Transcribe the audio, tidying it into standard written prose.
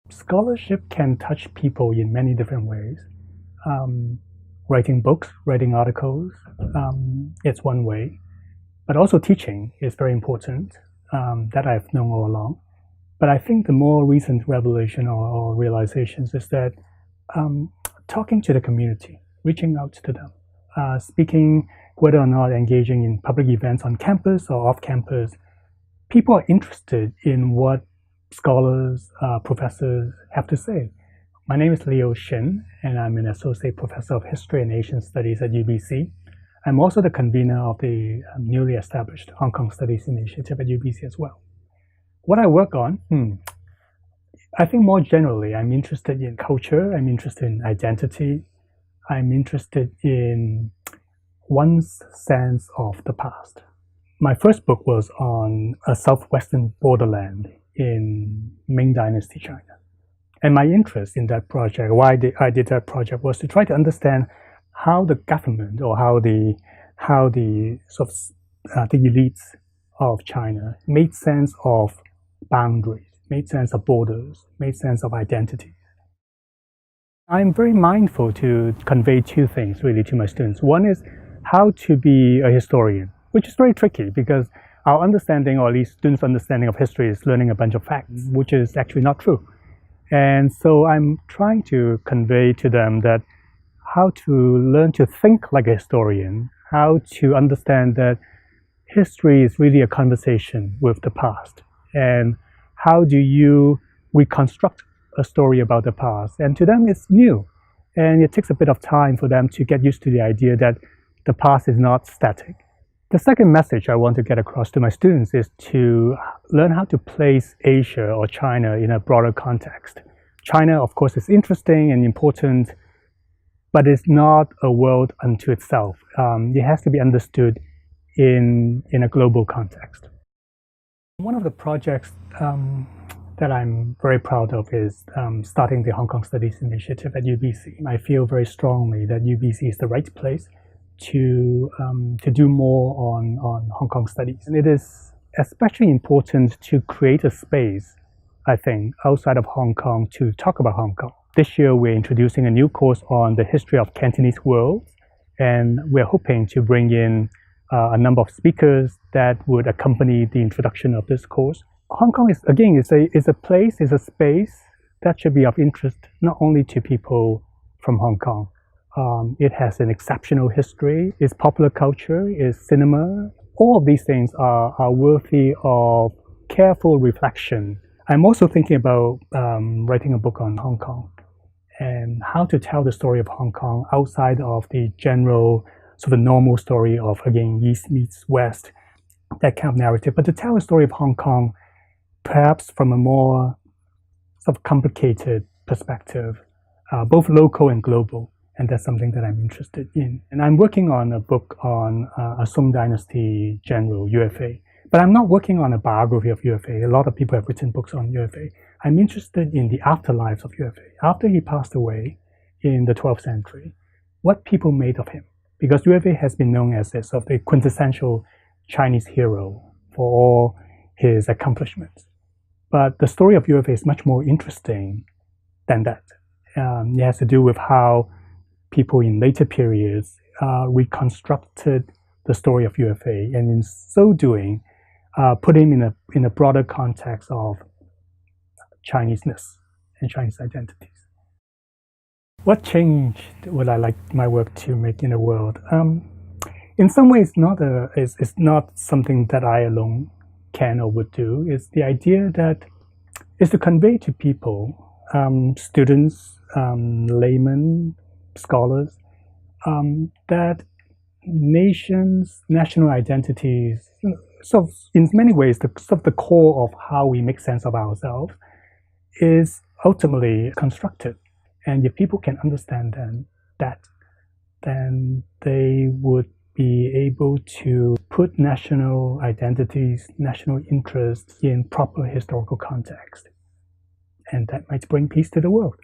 Scholarship can touch people in many different ways. Writing books, writing articles, it's one way. But also teaching is very important, that I've known all along. But I think the more recent revelation or realizations is that talking to the community, reaching out to them, speaking, whether or not engaging in public events on campus or off campus, people are interested in what scholars, professors have to say. My name is Shin, and I'm an associate professor of history and Asian studies at UBC. I'm also the convener of the newly established Hong Kong Studies Initiative at UBC as well. What I work on, I think more generally, I'm interested in culture, I'm interested in identity, I'm interested in one's sense of the past. My first book was on a southwestern borderland in Ming Dynasty China. And my interest in that project, why I did that project, was to try to understand how the government or how the sort of the elites of China made sense of boundaries, made sense of borders, made sense of identity. I'm very mindful to convey two things really to my students. One is how to be a historian, which is very tricky because our understanding, or at least students' understanding of history, is learning a bunch of facts, which is actually not true. And so I'm trying to convey to them that how to learn to think like a historian, how to understand that history is really a conversation with the past, and how do you reconstruct a story about the past. And to them, it's new, and it takes a bit of time for them to get used to the idea that the past is not static. The second message I want to get across to my students is to learn how to place Asia or China in a broader context. China, of course, is interesting and important, but it's not a world unto itself. It has to be understood in a global context. One of the projects that I'm very proud of is starting the Hong Kong Studies Initiative at UBC. I feel very strongly that UBC is the right place to do more on Hong Kong studies. And it is especially important to create a space, I think, outside of Hong Kong to talk about Hong Kong. This year, we're introducing a new course on the history of Cantonese worlds, and we're hoping to bring in a number of speakers that would accompany the introduction of this course. Hong Kong is, again, is a place, is a space that should be of interest not only to people from Hong Kong. It has an exceptional history, its popular culture, its cinema. All of these things are worthy of careful reflection. I'm also thinking about writing a book on Hong Kong and how to tell the story of Hong Kong outside of the general sort of normal story of, again, East meets West, that kind of narrative, but to tell a story of Hong Kong perhaps from a more sort of complicated perspective, both local and global. And that's something that I'm interested in. And I'm working on a book on a Song Dynasty general, UFA. But I'm not working on a biography of UFA. A lot of people have written books on UFA. I'm interested in the afterlives of UFA. After he passed away in the 12th century, what people made of him. Because UFA has been known as a sort of the quintessential Chinese hero for all his accomplishments. But the story of UFA is much more interesting than that. It has to do with how people in later periods reconstructed the story of UFA, and in so doing, put him in a broader context of Chineseness and Chinese identities. What change would I like my work to make in the world? In some ways, it's not something that I alone can or would do. It's the idea that is to convey to people, students, laymen, scholars, that nations, national identities, so in many ways, the core of how we make sense of ourselves is ultimately constructed. And if people can understand that, then they would be able to put national identities, national interests in proper historical context. And that might bring peace to the world.